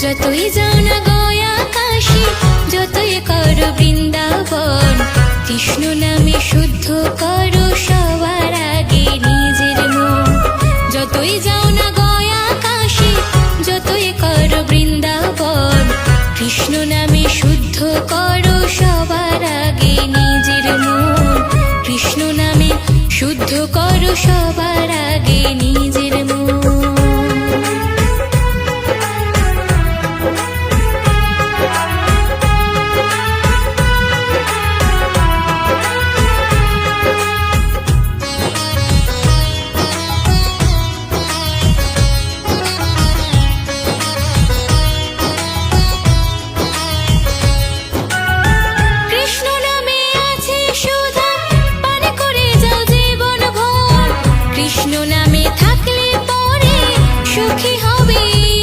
যতই যাও না গয়া কাশী, যতই করো বৃন্দাবন, কৃষ্ণ নামে শুদ্ধ করো সবার আগে নিজের মন। যতই যাও না গয়া কাশী, যতই করো বৃন্দাবন, কৃষ্ণ নামে